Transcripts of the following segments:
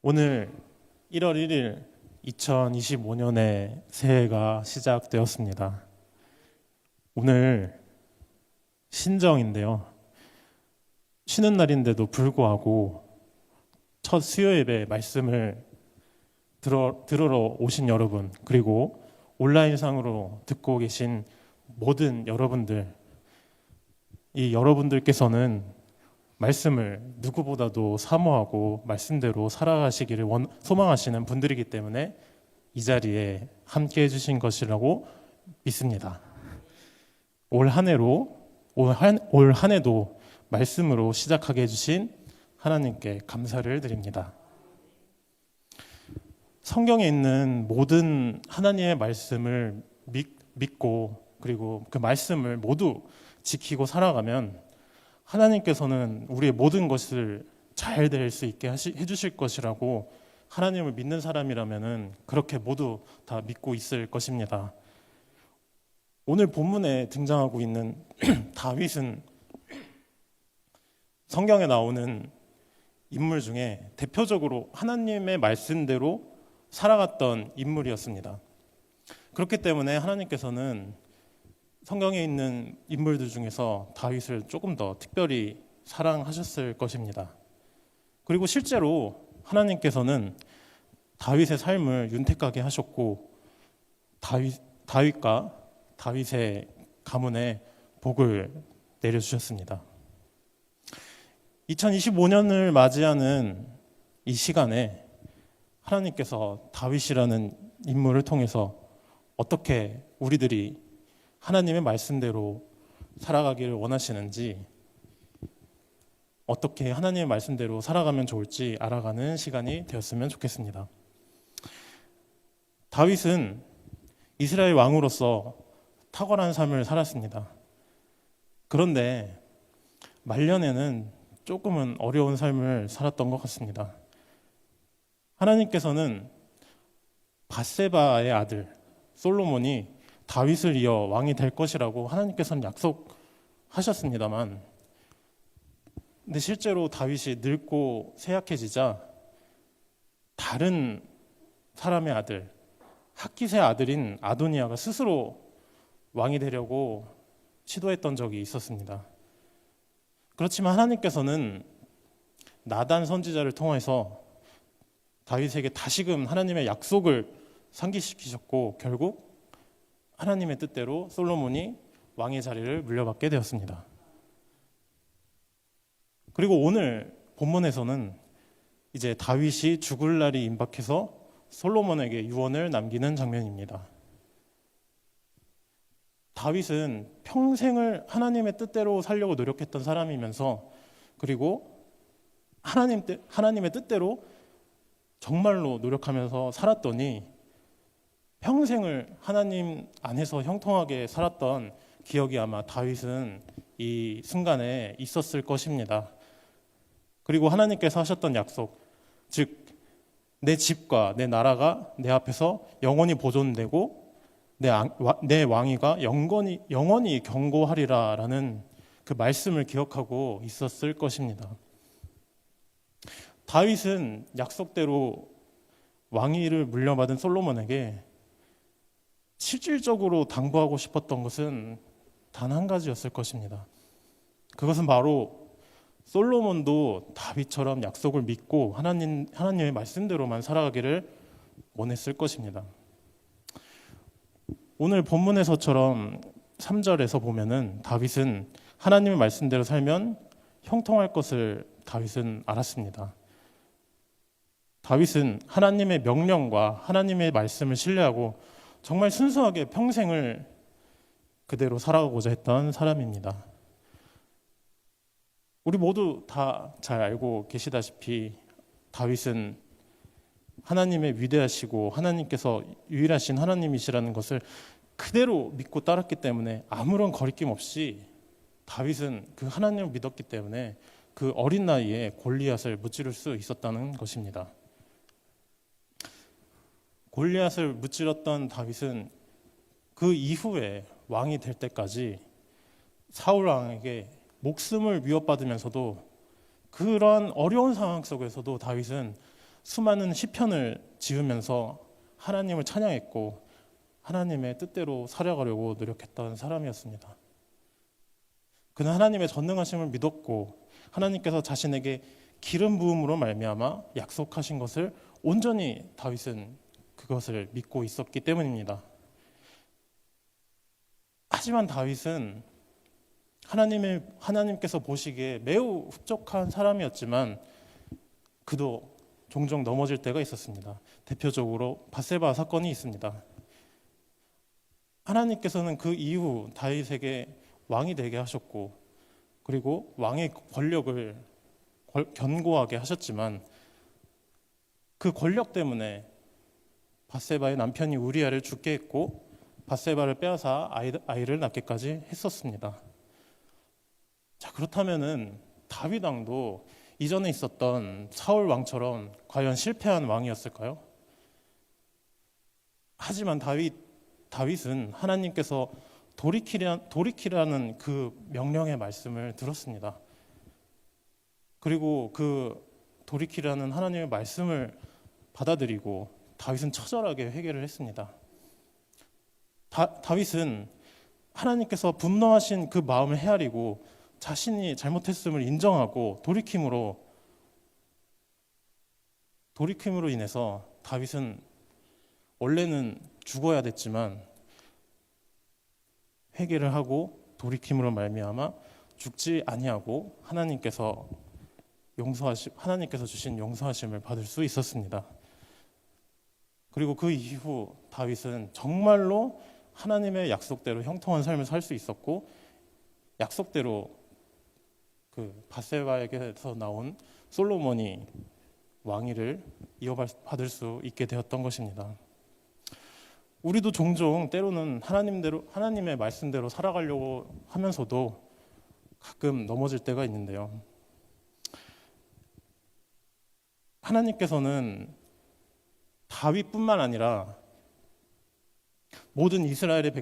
오늘 1월 1일 2025년의 새해가 시작되었습니다. 오늘 신정인데요. 쉬는 날인데도 불구하고 첫 수요 예배 말씀을 들으러 오신 여러분, 그리고 온라인상으로 듣고 계신 모든 여러분들, 이 여러분들께서는 말씀을 누구보다도 사모하고 말씀대로 살아가시기를 소망하시는 분들이기 때문에 이 자리에 함께 해주신 것이라고 믿습니다. 올 한 해도 말씀으로 시작하게 해주신 하나님께 감사를 드립니다. 성경에 있는 모든 하나님의 말씀을 믿고 그리고 그 말씀을 모두 지키고 살아가면 하나님께서는 우리의 모든 것을 잘 될 수 있게 해주실 것이라고 하나님을 믿는 사람이라면 그렇게 모두 다 믿고 있을 것입니다. 오늘 본문에 등장하고 있는 다윗은 성경에 나오는 인물 중에 대표적으로 하나님의 말씀대로 살아갔던 인물이었습니다. 그렇기 때문에 하나님께서는 성경에 있는 인물들 중에서 다윗을 조금 더 특별히 사랑하셨을 것입니다. 그리고 실제로 하나님께서는 다윗의 삶을 윤택하게 하셨고 다윗과 다윗의 가문에 복을 내려주셨습니다. 2025년을 맞이하는 이 시간에 하나님께서 다윗이라는 인물을 통해서 어떻게 우리들이 하나님의 말씀대로 살아가기를 원하시는지, 어떻게 하나님의 말씀대로 살아가면 좋을지 알아가는 시간이 되었으면 좋겠습니다. 다윗은 이스라엘 왕으로서 탁월한 삶을 살았습니다. 그런데 말년에는 조금은 어려운 삶을 살았던 것 같습니다. 하나님께서는 밧세바의 아들 솔로몬이 다윗을 이어 왕이 될 것이라고 하나님께서는 약속하셨습니다만, 근데 실제로 다윗이 늙고 쇠약해지자 다른 사람의 아들, 핫깃의 아들인 아도니아가 스스로 왕이 되려고 시도했던 적이 있었습니다. 그렇지만 하나님께서는 나단 선지자를 통해서 다윗에게 다시금 하나님의 약속을 상기시키셨고 결국 하나님의 뜻대로 솔로몬이 왕의 자리를 물려받게 되었습니다. 그리고 오늘 본문에서는 이제 다윗이 죽을 날이 임박해서 솔로몬에게 유언을 남기는 장면입니다. 다윗은 평생을 하나님의 뜻대로 살려고 노력했던 사람이면서 그리고 하나님의 뜻대로 정말로 노력하면서 살았더니 평생을 하나님 안에서 형통하게 살았던 기억이 아마 다윗은 이 순간에 있었을 것입니다. 그리고 하나님께서 하셨던 약속, 즉 내 집과 내 나라가 내 앞에서 영원히 보존되고 내 왕위가 영원히 경고하리라라는 그 말씀을 기억하고 있었을 것입니다. 다윗은 약속대로 왕위를 물려받은 솔로몬에게 실질적으로 당부하고 싶었던 것은 단 한 가지였을 것입니다. 그것은 바로 솔로몬도 다윗처럼 약속을 믿고 하나님의 말씀대로만 살아가기를 원했을 것입니다. 오늘 본문에서처럼 3절에서 보면은 다윗은 하나님의 말씀대로 살면 형통할 것을 다윗은 알았습니다. 다윗은 하나님의 명령과 하나님의 말씀을 신뢰하고 정말 순수하게 평생을 그대로 살아가고자 했던 사람입니다. 우리 모두 다 잘 알고 계시다시피 다윗은 하나님의 위대하시고 하나님께서 유일하신 하나님이시라는 것을 그대로 믿고 따랐기 때문에 아무런 거리낌 없이 다윗은 그 하나님을 믿었기 때문에 그 어린 나이에 골리앗을 무찌를 수 있었다는 것입니다. 골리앗을 무찔렀던 다윗은 그 이후에 왕이 될 때까지 사울 왕에게 목숨을 위협받으면서도 그러한 어려운 상황 속에서도 다윗은 수많은 시편을 지으면서 하나님을 찬양했고 하나님의 뜻대로 살아가려고 노력했던 사람이었습니다. 그는 하나님의 전능하심을 믿었고 하나님께서 자신에게 기름 부음으로 말미암아 약속하신 것을 온전히 다윗은 그것을 믿고 있었기 때문입니다. 하지만 다윗은 하나님께서 보시기에 매우 흡족한 사람이었지만 그도 종종 넘어질 때가 있었습니다. 대표적으로 밧세바 사건이 있습니다. 하나님께서는 그 이후 다윗에게 왕이 되게 하셨고 그리고 왕의 권력을 견고하게 하셨지만 그 권력 때문에 밧세바의 남편이 우리아를 죽게 했고 밧세바를 빼앗아 아이를 낳게까지 했었습니다. 자, 그렇다면은 다윗 왕도 이전에 있었던 사울 왕처럼 과연 실패한 왕이었을까요? 하지만 다윗은 하나님께서 돌이키라는 그 명령의 말씀을 들었습니다. 그리고 그 돌이키라는 하나님의 말씀을 받아들이고 다윗은 처절하게 회개를 했습니다. 다윗은 하나님께서 분노하신 그 마음을 헤아리고 자신이 잘못했음을 인정하고 돌이킴으로 인해서 다윗은 원래는 죽어야 됐지만 회개를 하고 돌이킴으로 말미암아 죽지 아니하고 하나님께서 주신 용서하심을 받을 수 있었습니다. 그리고 그 이후 다윗은 정말로 하나님의 약속대로 형통한 삶을 살 수 있었고 약속대로 그 밧세바에게서 나온 솔로몬이 왕위를 이어받을 수 있게 되었던 것입니다. 우리도 종종 때로는 하나님의 말씀대로 살아가려고 하면서도 가끔 넘어질 때가 있는데요. 하나님께서는 다윗뿐만 아니라 모든 이스라엘의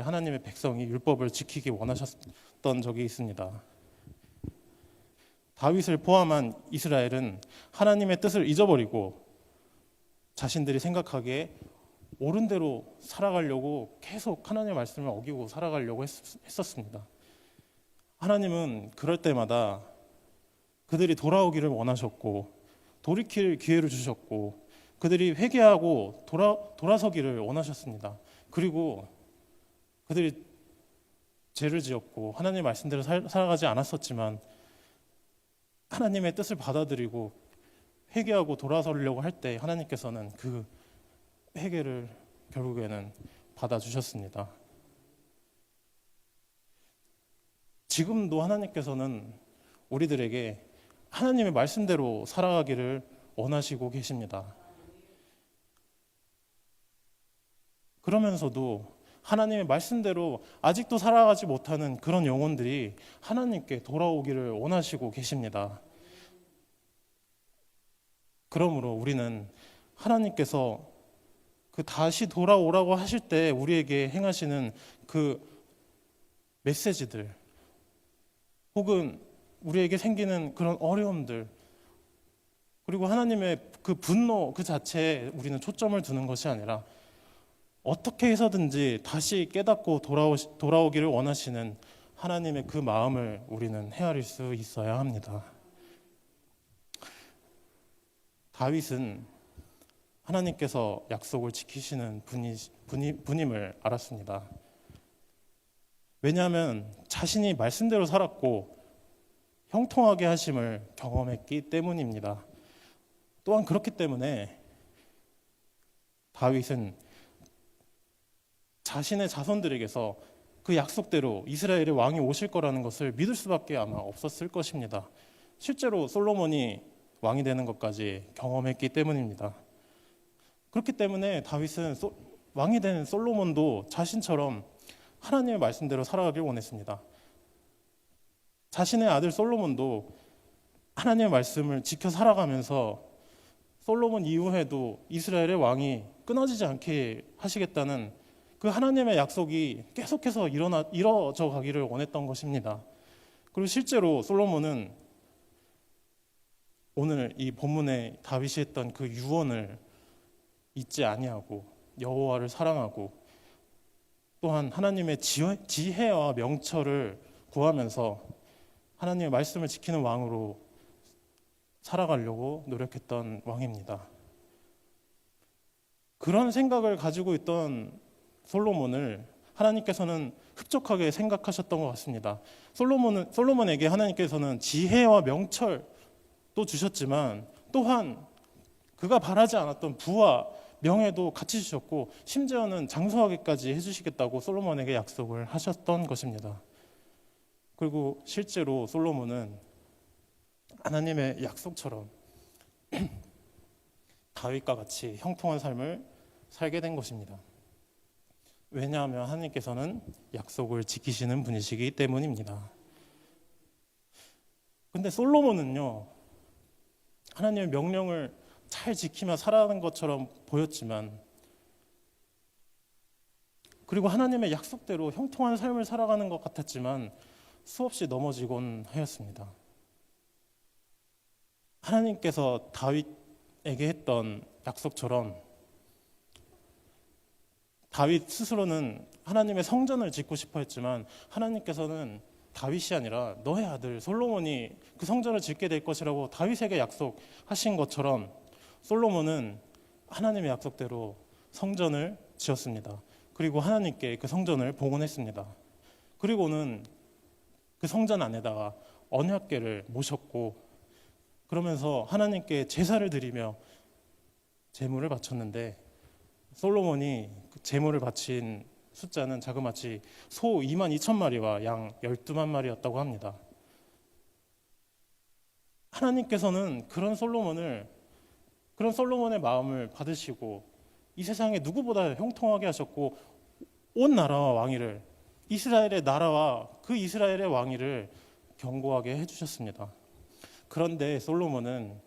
하나님의 백성이 율법을 지키기 원하셨던 적이 있습니다. 다윗을 포함한 이스라엘은 하나님의 뜻을 잊어버리고 자신들이 생각하기에 옳은 대로 살아가려고 계속 하나님의 말씀을 어기고 살아가려고 했었습니다. 하나님은 그럴 때마다 그들이 돌아오기를 원하셨고 돌이킬 기회를 주셨고 그들이 회개하고 돌아서기를 원하셨습니다. 그리고 그들이 죄를 지었고 하나님의 말씀대로 살아가지 않았었지만 하나님의 뜻을 받아들이고 회개하고 돌아서려고 할 때 하나님께서는 그 회개를 결국에는 받아주셨습니다. 지금도 하나님께서는 우리들에게 하나님의 말씀대로 살아가기를 원하시고 계십니다. 그러면서도 하나님의 말씀대로 아직도 살아가지 못하는 그런 영혼들이 하나님께 돌아오기를 원하시고 계십니다. 그러므로 우리는 하나님께서 그 다시 돌아오라고 하실 때 우리에게 행하시는 그 메시지들 혹은 우리에게 생기는 그런 어려움들 그리고 하나님의 그 분노 그 자체에 우리는 초점을 두는 것이 아니라 어떻게 해서든지 다시 깨닫고 돌아오기를 원하시는 하나님의 그 마음을 우리는 헤아릴 수 있어야 합니다. 다윗은 하나님께서 약속을 지키시는 분임을 알았습니다. 왜냐하면 자신이 말씀대로 살았고 형통하게 하심을 경험했기 때문입니다. 또한 그렇기 때문에 다윗은 자신의 자손들에게서 그 약속대로 이스라엘의 왕이 오실 거라는 것을 믿을 수밖에 아마 없었을 것입니다. 실제로 솔로몬이 왕이 되는 것까지 경험했기 때문입니다. 그렇기 때문에 다윗은 왕이 된 솔로몬도 자신처럼 하나님의 말씀대로 살아가길 원했습니다. 자신의 아들 솔로몬도 하나님의 말씀을 지켜 살아가면서 솔로몬 이후에도 이스라엘의 왕이 끊어지지 않게 하시겠다는 그 하나님의 약속이 계속해서 이루어져 가기를 원했던 것입니다. 그리고 실제로 솔로몬은 오늘 이 본문에 다윗이 했던 그 유언을 잊지 아니하고 여호와를 사랑하고 또한 하나님의 지혜와 명철을 구하면서 하나님의 말씀을 지키는 왕으로 살아가려고 노력했던 왕입니다. 그런 생각을 가지고 있던 솔로몬을 하나님께서는 흡족하게 생각하셨던 것 같습니다. 솔로몬에게 하나님께서는 지혜와 명철도 주셨지만 또한 그가 바라지 않았던 부와 명예도 같이 주셨고 심지어는 장수하기까지 해주시겠다고 솔로몬에게 약속을 하셨던 것입니다. 그리고 실제로 솔로몬은 하나님의 약속처럼 다윗과 같이 형통한 삶을 살게 된 것입니다. 왜냐하면 하나님께서는 약속을 지키시는 분이시기 때문입니다. 근데 솔로몬은요, 하나님의 명령을 잘 지키며 살아가는 것처럼 보였지만, 그리고 하나님의 약속대로 형통한 삶을 살아가는 것 같았지만 수없이 넘어지곤 하였습니다. 하나님께서 다윗에게 했던 약속처럼 다윗 스스로는 하나님의 성전을 짓고 싶어 했지만 하나님께서는 다윗이 아니라 너의 아들 솔로몬이 그 성전을 짓게 될 것이라고 다윗에게 약속하신 것처럼 솔로몬은 하나님의 약속대로 성전을 지었습니다. 그리고 하나님께 그 성전을 봉헌했습니다. 그리고는 그 성전 안에다가 언약궤를 모셨고 그러면서 하나님께 제사를 드리며 제물을 바쳤는데 솔로몬이 그 제물을 바친 숫자는 자그마치 소 2만 2천 마리와 양 12만 마리였다고 합니다. 하나님께서는 그런 솔로몬의 마음을 받으시고 이 세상에 누구보다 형통하게 하셨고 온 나라와 왕위를 이스라엘의 나라와 그 이스라엘의 왕위를 견고하게 해주셨습니다. 그런데 솔로몬은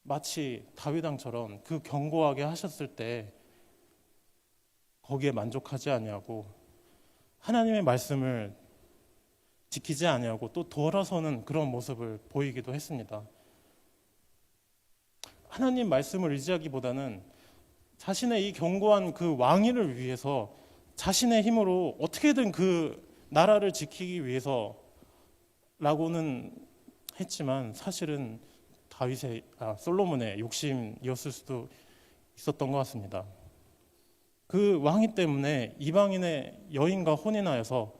마치 다윗 왕처럼 그 견고하게 하셨을 때 거기에 만족하지 아니하고 하나님의 말씀을 지키지 아니하고 또 돌아서는 그런 모습을 보이기도 했습니다. 하나님 말씀을 의지하기보다는 자신의 이 견고한 그 왕위를 위해서 자신의 힘으로 어떻게든 그 나라를 지키기 위해서라고는 했지만 사실은 솔로몬의 욕심이었을 수도 있었던 것 같습니다. 그 왕위 때문에 이방인의 여인과 혼인하여서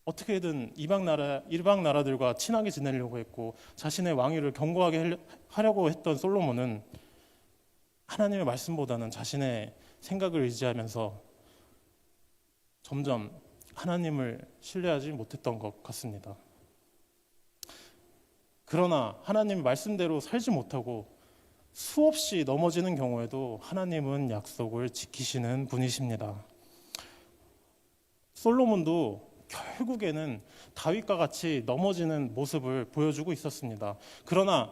어떻게든 이방 나라들과 친하게 지내려고 했고 자신의 왕위를 견고하게 하려고 했던 솔로몬은 하나님의 말씀보다는 자신의 생각을 의지하면서 점점 하나님을 신뢰하지 못했던 것 같습니다. 그러나 하나님의 말씀대로 살지 못하고 수없이 넘어지는 경우에도 하나님은 약속을 지키시는 분이십니다. 솔로몬도 결국에는 다윗과 같이 넘어지는 모습을 보여주고 있었습니다. 그러나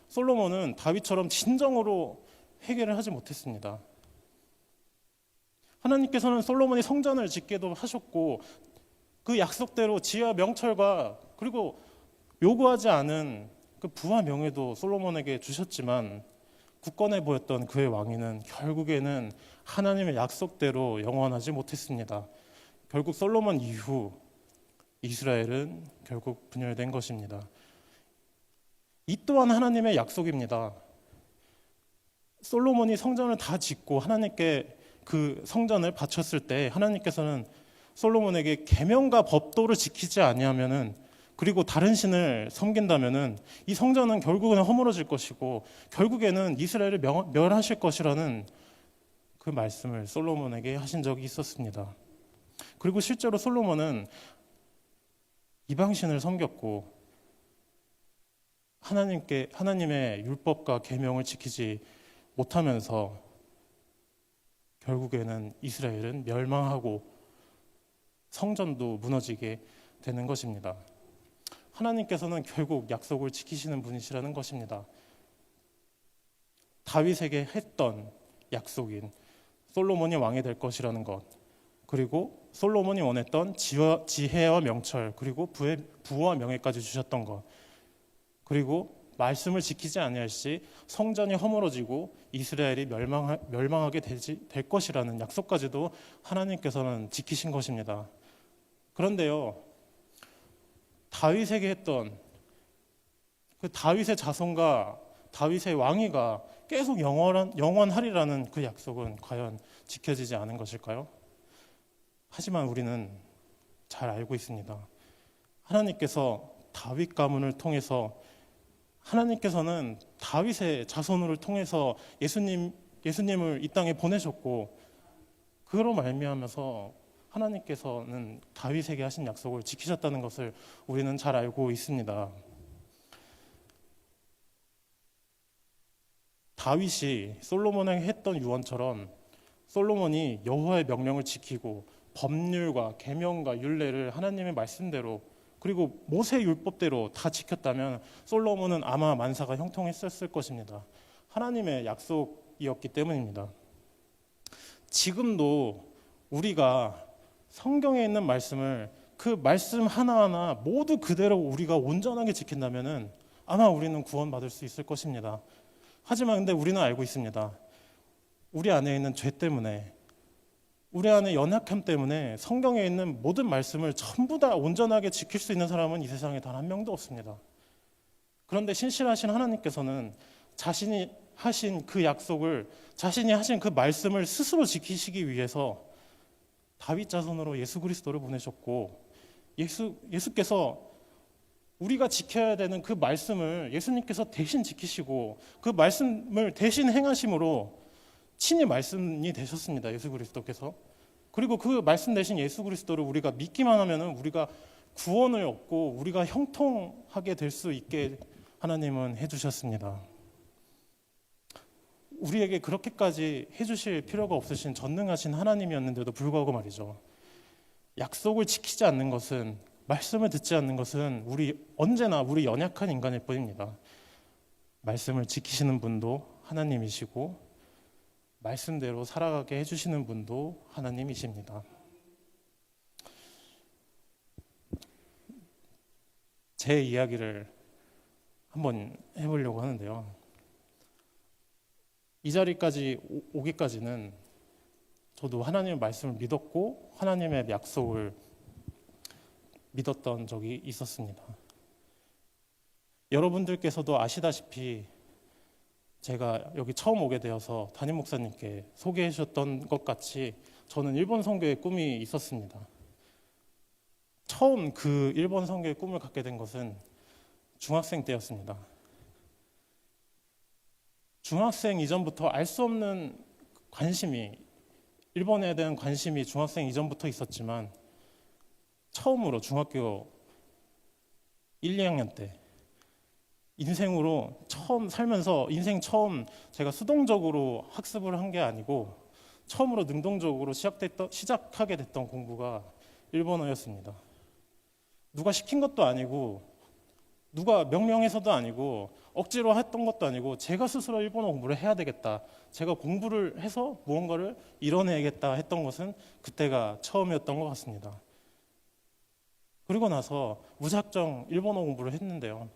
솔로몬은 다윗처럼 진정으로 회개를 하지 못했습니다. 하나님께서는 솔로몬이 성전을 짓게도 하셨고 그 약속대로 지혜와 명철과 그리고 요구하지 않은 그 부와 명예도 솔로몬에게 주셨지만 굳건해 보였던 그의 왕위는 결국에는 하나님의 약속대로 영원하지 못했습니다. 결국 솔로몬 이후 이스라엘은 결국 분열된 것입니다. 이 또한 하나님의 약속입니다. 솔로몬이 성전을 다 짓고 하나님께 그 성전을 바쳤을 때 하나님께서는 솔로몬에게 계명과 법도를 지키지 아니하면은 그리고 다른 신을 섬긴다면은 이 성전은 결국은 허물어질 것이고 결국에는 이스라엘을 멸하실 것이라는 그 말씀을 솔로몬에게 하신 적이 있었습니다. 그리고 실제로 솔로몬은 이방신을 섬겼고 하나님의 율법과 계명을 지키지 못하면서 결국에는 이스라엘은 멸망하고 성전도 무너지게 되는 것입니다. 하나님께서는 결국 약속을 지키시는 분이시라는 것입니다. 다윗에게 했던 약속인 솔로몬이 왕이 될 것이라는 것, 그리고 솔로몬이 원했던 지혜와 명철, 그리고 부와 명예까지 주셨던 것, 그리고 말씀을 지키지 아니할 시 성전이 허물어지고 이스라엘이 멸망하게 될 것이라는 약속까지도 하나님께서는 지키신 것입니다. 그런데요, 다윗에게 했던 그 다윗의 자손과 다윗의 왕위가 계속 영원하리라는 그 약속은 과연 지켜지지 않은 것일까요? 하지만 우리는 잘 알고 있습니다. 하나님께서 다윗 가문을 통해서 하나님께서는 다윗의 자손을 통해서 예수님을 이 땅에 보내셨고, 그로 말미암아서 하나님께서는 다윗에게 하신 약속을 지키셨다는 것을 우리는 잘 알고 있습니다. 다윗이 솔로몬에게 했던 유언처럼 솔로몬이 여호와의 명령을 지키고 법률과 계명과 율례를 하나님의 말씀대로 그리고 모세 율법대로 다 지켰다면 솔로몬은 아마 만사가 형통했었을 것입니다. 하나님의 약속이었기 때문입니다. 지금도 우리가 성경에 있는 말씀을 그 말씀 하나하나 모두 그대로 우리가 온전하게 지킨다면 아마 우리는 구원받을 수 있을 것입니다. 하지만 근데 우리는 알고 있습니다. 우리 안에 있는 죄 때문에, 우리 안에 연약함 때문에 성경에 있는 모든 말씀을 전부 다 온전하게 지킬 수 있는 사람은 이 세상에 단 한 명도 없습니다. 그런데 신실하신 하나님께서는 자신이 하신 그 약속을, 자신이 하신 그 말씀을 스스로 지키시기 위해서 다윗 자손으로 예수 그리스도를 보내셨고, 예수께서 우리가 지켜야 되는 그 말씀을 예수님께서 대신 지키시고 그 말씀을 대신 행하심으로 친히 말씀이 되셨습니다. 예수 그리스도께서. 그리고 그 말씀 대신 예수 그리스도를 우리가 믿기만 하면은 우리가 구원을 얻고 우리가 형통하게 될 수 있게 하나님은 해주셨습니다. 우리에게 그렇게까지 해주실 필요가 없으신 전능하신 하나님이었는데도 불구하고 말이죠. 약속을 지키지 않는 것은, 말씀을 듣지 않는 것은 언제나 우리 연약한 인간일 뿐입니다. 말씀을 지키시는 분도 하나님이시고 말씀대로 살아가게 해주시는 분도 하나님이십니다. 제 이야기를 한번 해보려고 하는데요. 이 자리까지 오기까지는 저도 하나님의 말씀을 믿었고 하나님의 약속을 믿었던 적이 있었습니다. 여러분들께서도 아시다시피 제가 여기 처음 오게 되어서 담임 목사님께 소개해 주셨던 것 같이 저는 일본 선교의 꿈이 있었습니다. 처음 그 일본 선교의 꿈을 갖게 된 것은 중학생 때였습니다. 중학생 이전부터 알 수 없는 관심이, 일본에 대한 관심이 중학생 이전부터 있었지만 처음으로 중학교 1, 2학년 때 인생으로 처음 살면서 인생 처음 제가 수동적으로 학습을 한 게 아니고 처음으로 능동적으로 시작하게 됐던 공부가 일본어였습니다. 누가 시킨 것도 아니고 누가 명령해서도 아니고 억지로 했던 것도 아니고 제가 스스로 일본어 공부를 해야 되겠다, 제가 공부를 해서 무언가를 이뤄내야겠다 했던 것은 그때가 처음이었던 것 같습니다. 그리고 나서 무작정 일본어 공부를 했는데요.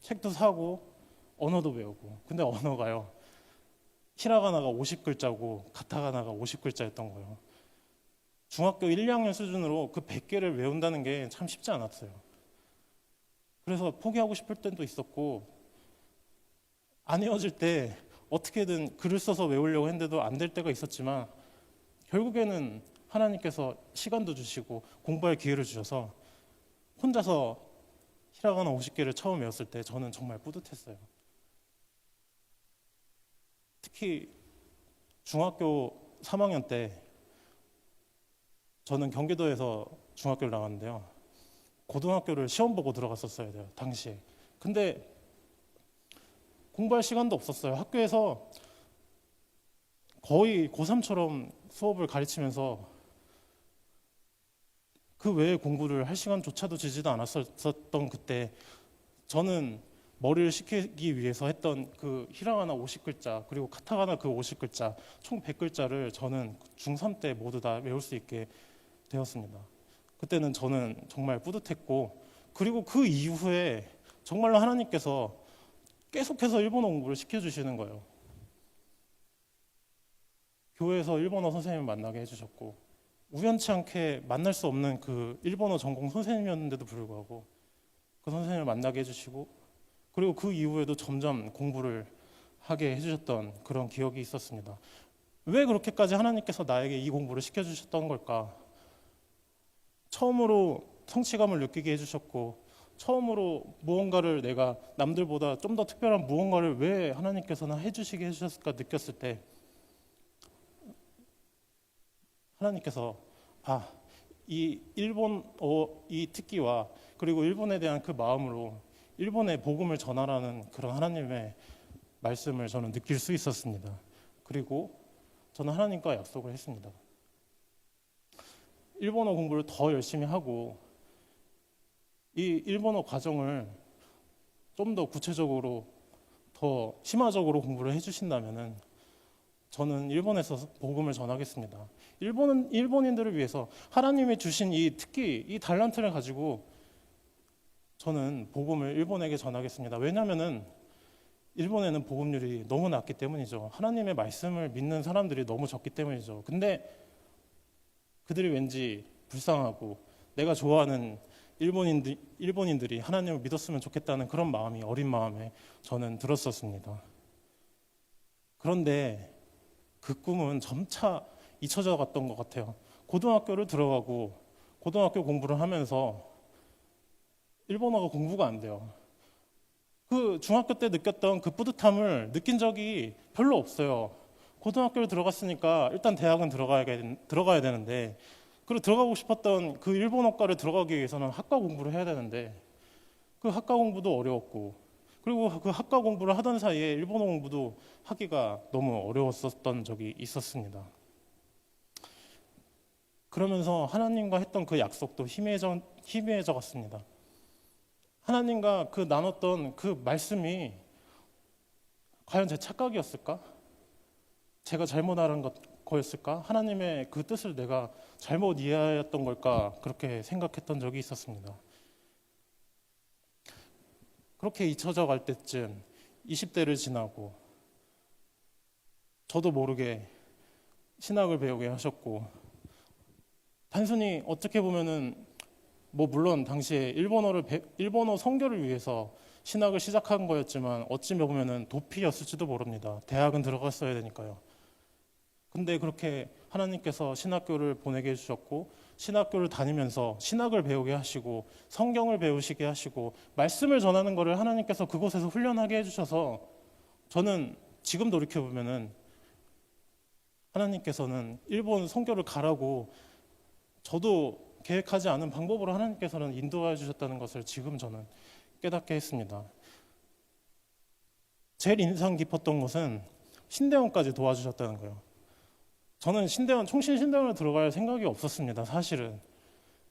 책도 사고 언어도 배우고, 근데 언어가요, 히라가나가 50글자고 가타가나가 50글자였던 거예요. 중학교 1, 2학년 수준으로 그 100개를 외운다는 게 참 쉽지 않았어요. 그래서 포기하고 싶을 때도 있었고 안 외워질 때 어떻게든 글을 써서 외우려고 했는데도 안 될 때가 있었지만 결국에는 하나님께서 시간도 주시고 공부할 기회를 주셔서 혼자서 히라가나 50개를 처음 외웠을 때 저는 정말 뿌듯했어요. 특히 중학교 3학년 때 저는 경기도에서 중학교를 나왔는데요. 고등학교를 시험 보고 들어갔었어야 돼요, 당시에. 근데 공부할 시간도 없었어요. 학교에서 거의 고3처럼 수업을 가르치면서 그 외에 공부를 할 시간조차도 주지도 않았었던 그때 저는 머리를 식히기 위해서 했던 그 히라가나 50글자 그리고 카타가나 그 50글자 총 100글자를 저는 중3 때 모두 다 외울 수 있게 되었습니다. 그때는 저는 정말 뿌듯했고, 그리고 그 이후에 정말로 하나님께서 계속해서 일본어 공부를 시켜주시는 거예요. 교회에서 일본어 선생님을 만나게 해주셨고, 우연치 않게 만날 수 없는 그 일본어 전공 선생님이었는데도 불구하고 그 선생님을 만나게 해주시고, 그리고 그 이후에도 점점 공부를 하게 해주셨던 그런 기억이 있었습니다. 왜 그렇게까지 하나님께서 나에게 이 공부를 시켜주셨던 걸까? 처음으로 성취감을 느끼게 해주셨고, 처음으로 무언가를 내가 남들보다 좀 더 특별한 무언가를 왜 하나님께서는 해주시게 해주셨을까 느꼈을 때, 하나님께서 이 일본어 이 특기와 그리고 일본에 대한 그 마음으로 일본에 복음을 전하라는 그런 하나님의 말씀을 저는 느낄 수 있었습니다. 그리고 저는 하나님과 약속을 했습니다. 일본어 공부를 더 열심히 하고 이 일본어 과정을 좀 더 구체적으로 더 심화적으로 공부를 해주신다면은 저는 일본에서 복음을 전하겠습니다. 일본인들을 위해서 하나님이 주신 이 특기, 이 달란트를 가지고 저는 복음을 일본에게 전하겠습니다. 왜냐하면은 일본에는 복음률이 너무 낮기 때문이죠. 하나님의 말씀을 믿는 사람들이 너무 적기 때문이죠. 근데 그들이 왠지 불쌍하고 내가 좋아하는 일본인들이 하나님을 믿었으면 좋겠다는 그런 마음이, 어린 마음에 저는 들었었습니다. 그런데 그 꿈은 점차 잊혀져 갔던 것 같아요. 고등학교를 들어가고 고등학교 공부를 하면서 일본어가 공부가 안 돼요. 그 중학교 때 느꼈던 그 뿌듯함을 느낀 적이 별로 없어요. 고등학교를 들어갔으니까 일단 대학은 들어가야 되는데, 그리고 들어가고 싶었던 그 일본어과를 들어가기 위해서는 학과 공부를 해야 되는데 그 학과 공부도 어려웠고, 그리고 그 학과 공부를 하던 사이에 일본어 공부도 하기가 너무 어려웠었던 적이 있었습니다. 그러면서 하나님과 했던 그 약속도 희미해져 갔습니다. 하나님과 그 나눴던 그 말씀이 과연 제 착각이었을까? 제가 잘못 알은 거였을까? 하나님의 그 뜻을 내가 잘못 이해했던 걸까? 그렇게 생각했던 적이 있었습니다. 그렇게 잊혀져 갈 때쯤 20대를 지나고 저도 모르게 신학을 배우게 하셨고, 단순히 어떻게 보면은 물론 당시에 일본어 선교를 위해서 신학을 시작한 거였지만 어찌 보면은 도피였을지도 모릅니다. 대학은 들어갔어야 되니까요. 근데 그렇게 하나님께서 신학교를 보내게 해주셨고, 신학교를 다니면서 신학을 배우게 하시고 성경을 배우시게 하시고 말씀을 전하는 것을 하나님께서 그곳에서 훈련하게 해주셔서, 저는 지금 돌이켜보면은 하나님께서는 일본 선교를 가라고 저도 계획하지 않은 방법으로 하나님께서는 인도해 주셨다는 것을 지금 저는 깨닫게 했습니다. 제일 인상 깊었던 것은 신대원까지 도와주셨다는 거예요. 저는 총신 신대원을 들어갈 생각이 없었습니다. 사실은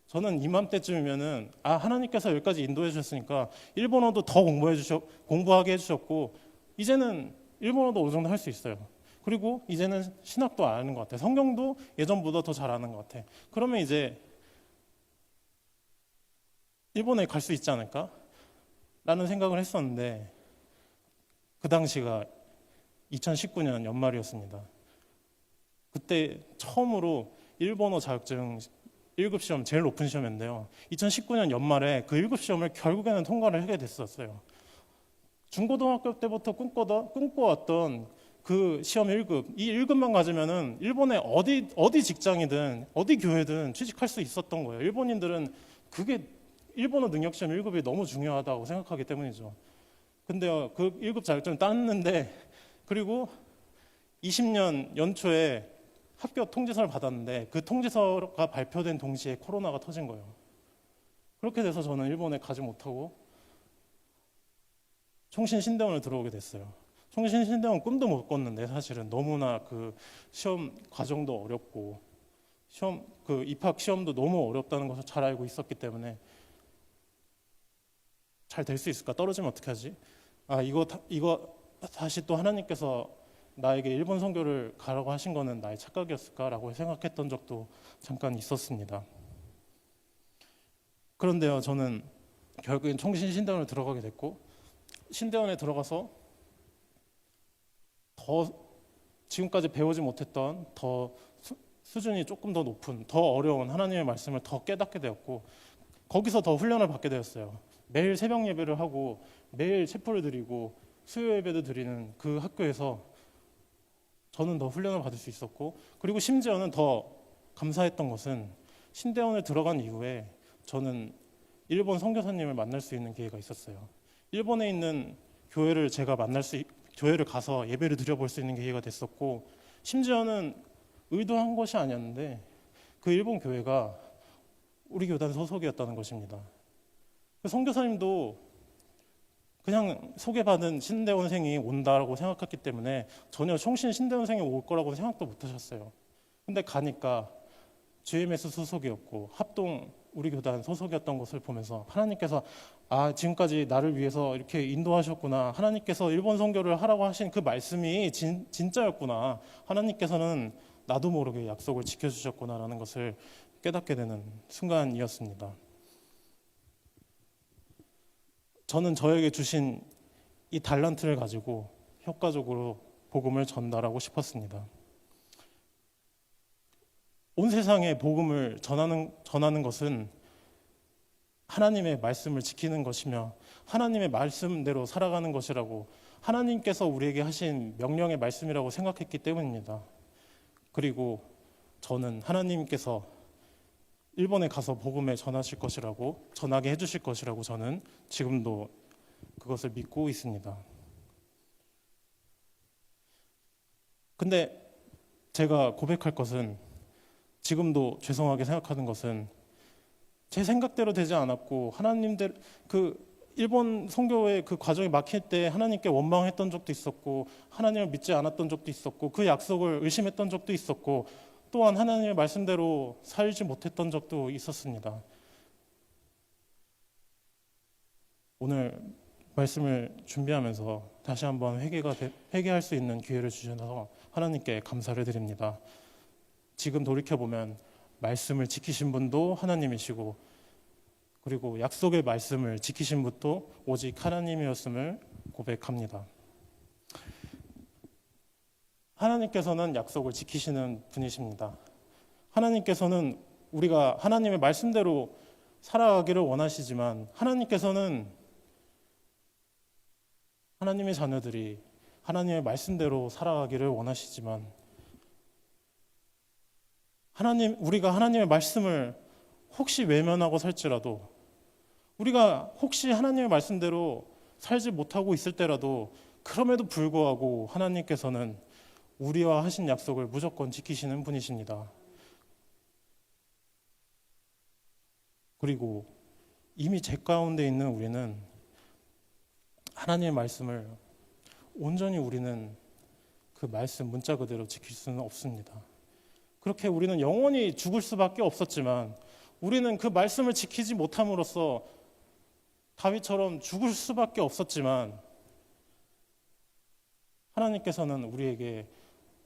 저는 이맘때쯤이면은 하나님께서 여기까지 인도해 주셨으니까 일본어도 더 공부하게 해주셨고, 이제는 일본어도 어느 정도 할 수 있어요. 그리고 이제는 신학도 아는 것 같아요. 성경도 예전보다 더 잘 아는 것 같아요. 그러면 이제 일본에 갈 수 있지 않을까? 라는 생각을 했었는데, 그 당시가 2019년 연말이었습니다. 그때 처음으로 일본어 자격증 1급 시험, 제일 높은 시험인데요, 2019년 연말에 그 1급 시험을 결국에는 통과를 하게 됐었어요. 중고등학교 때부터 꿈꿔왔던 그 시험 1급, 이 1급만 가지면은 일본의 어디 직장이든 어디 교회든 취직할 수 있었던 거예요. 일본인들은 그게 일본어 능력 시험 1급이 너무 중요하다고 생각하기 때문이죠. 근데요, 그 1급 자격증을 땄는데, 그리고 20년 연초에 합격 통지서를 받았는데 그 통지서가 발표된 동시에 코로나가 터진 거예요. 그렇게 돼서 저는 일본에 가지 못하고 총신신대원을 들어오게 됐어요. 총신신대원 꿈도 못 꿨는데, 사실은 너무나 그 시험 과정도 어렵고 그 입학 시험도 너무 어렵다는 것을 잘 알고 있었기 때문에 잘 될 수 있을까? 떨어지면 어떻게 하지? 이거 다시 또 하나님께서 나에게 일본 선교를 가라고 하신 거는 나의 착각이었을까라고 생각했던 적도 잠깐 있었습니다. 그런데요, 저는 결국엔 총신신대원을 들어가게 됐고, 신대원에 들어가서 더 지금까지 배우지 못했던 더 수준이 조금 더 높은, 더 어려운 하나님의 말씀을 더 깨닫게 되었고, 거기서 더 훈련을 받게 되었어요. 매일 새벽 예배를 하고 매일 체포를 드리고 수요 예배도 드리는 그 학교에서 저는 더 훈련을 받을 수 있었고, 그리고 심지어는 더 감사했던 것은 신대원을 들어간 이후에 저는 일본 선교사님을 만날 수 있는 기회가 있었어요. 일본에 있는 교회를 제가 교회를 가서 예배를 드려볼 수 있는 기회가 됐었고, 심지어는 의도한 것이 아니었는데 그 일본 교회가 우리 교단 소속이었다는 것입니다. 선교사님도 그냥 소개받은 신대원생이 온다라고 생각했기 때문에 전혀 총신 신대원생이 올 거라고 생각도 못 하셨어요. 근데 가니까 GMS 소속이었고 합동 우리 교단 소속이었던 것을 보면서 하나님께서 지금까지 나를 위해서 이렇게 인도하셨구나, 하나님께서 일본 선교를 하라고 하신 그 말씀이 진짜였구나, 하나님께서는 나도 모르게 약속을 지켜주셨구나라는 것을 깨닫게 되는 순간이었습니다. 저는 저에게 주신 이 달란트를 가지고 효과적으로 복음을 전달하고 싶었습니다. 온 세상에 복음을 전하는 것은 하나님의 말씀을 지키는 것이며 하나님의 말씀대로 살아가는 것이라고 하나님께서 우리에게 하신 명령의 말씀이라고 생각했기 때문입니다. 그리고 저는 하나님께서 일본에 가서 복음을 전하게 해주실 것이라고 저는 지금도 그것을 믿고 있습니다. 근데 제가 고백할 것은, 지금도 죄송하게 생각하는 것은 제 생각대로 되지 않았고 하나님들 일본 선교의 그 과정이 막힐 때 하나님께 원망했던 적도 있었고 하나님을 믿지 않았던 적도 있었고 그 약속을 의심했던 적도 있었고 또한 하나님의 말씀대로 살지 못했던 적도 있었습니다. 오늘 말씀을 준비하면서 다시 한번 회개할 수 있는 기회를 주셔서 하나님께 감사를 드립니다. 지금 돌이켜보면 말씀을 지키신 분도 하나님이시고 그리고 약속의 말씀을 지키신 분도 오직 하나님이었음을 고백합니다. 하나님께서는 약속을 지키시는 분이십니다. 하나님께서는 우리가 하나님의 말씀대로 살아가기를 원하시지만 하나님께서는 하나님의 자녀들이 하나님의 말씀대로 살아가기를 원하시지만 우리가 하나님의 말씀을 혹시 외면하고 살지라도, 우리가 혹시 하나님의 말씀대로 살지 못하고 있을 때라도 그럼에도 불구하고 하나님께서는 우리와 하신 약속을 무조건 지키시는 분이십니다. 그리고 이미 제 가운데 있는 우리는 하나님의 말씀을 온전히 우리는 그 말씀 문자 그대로 지킬 수는 없습니다. 그렇게 우리는 영원히 죽을 수밖에 없었지만 우리는 그 말씀을 지키지 못함으로써 다윗처럼 죽을 수밖에 없었지만 하나님께서는 우리에게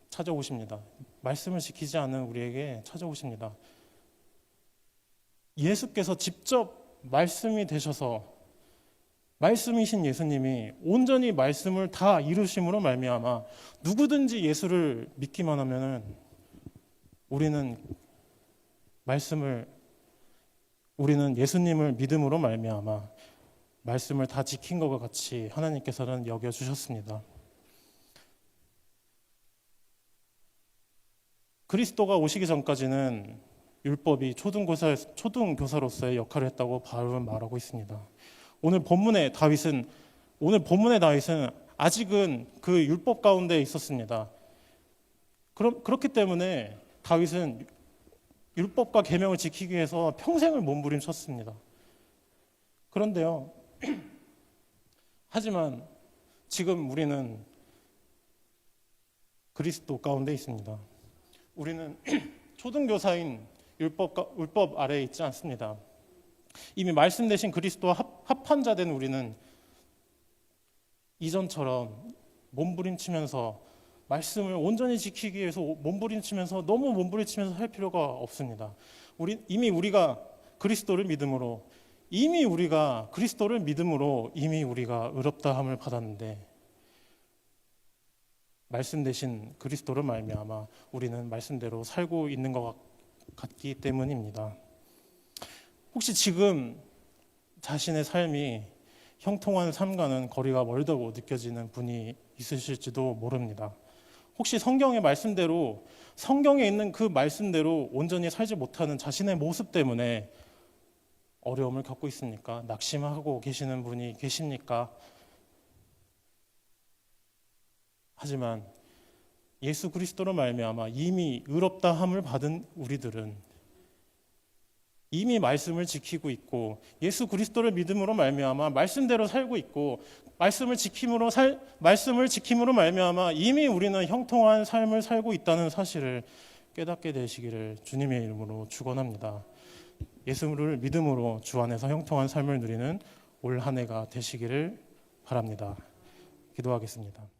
찾아오십니다. 말씀을 지키지 않은 우리에게 찾아오십니다. 예수께서 직접 말씀이 되셔서 말씀이신 예수님이 온전히 말씀을 다 이루심으로 말미암아 누구든지 예수를 믿기만 하면은 우리는 예수님을 믿음으로 말미암아 말씀을 다 지킨 것과 같이 하나님께서는 여겨주셨습니다. 그리스도가 오시기 전까지는 율법이 초등교사로서의 역할을 했다고 바울은 말하고 있습니다. 오늘 본문의 다윗은 아직은 그 율법 가운데 있었습니다. 그렇기 때문에 다윗은 율법과 계명을 지키기 위해서 평생을 몸부림쳤습니다. 그런데요, 하지만 지금 우리는 그리스도 가운데 있습니다. 우리는 초등교사인 율법 아래에 있지 않습니다. 이미 말씀 대신 그리스도와 합한 자 된 우리는 이전처럼 몸부림치면서 말씀을 온전히 지키기 위해서 너무 몸부림치면서 할 필요가 없습니다. 이미 우리가 그리스도를 믿음으로 이미 우리가 그리스도를 믿음으로 이미 우리가 의롭다함을 받았는데 말씀 대신 그리스도를 말미암아 우리는 말씀대로 살고 있는 것 같기 때문입니다. 혹시 지금 자신의 삶이 형통한 삶과는 거리가 멀다고 느껴지는 분이 있으실지도 모릅니다. 혹시 성경의 말씀대로, 성경에 있는 그 말씀대로 온전히 살지 못하는 자신의 모습 때문에 어려움을 겪고 있습니까? 낙심하고 계시는 분이 계십니까? 하지만 예수 그리스도로 말미암아 이미 의롭다함을 받은 우리들은 이미 말씀을 지키고 있고 예수 그리스도를 믿음으로 말미암아 말씀대로 살고 있고 말씀을 지킴으로 말미암아 이미 우리는 형통한 삶을 살고 있다는 사실을 깨닫게 되시기를 주님의 이름으로 축원합니다. 예수를 믿음으로 주 안에서 형통한 삶을 누리는 올 한 해가 되시기를 바랍니다. 기도하겠습니다.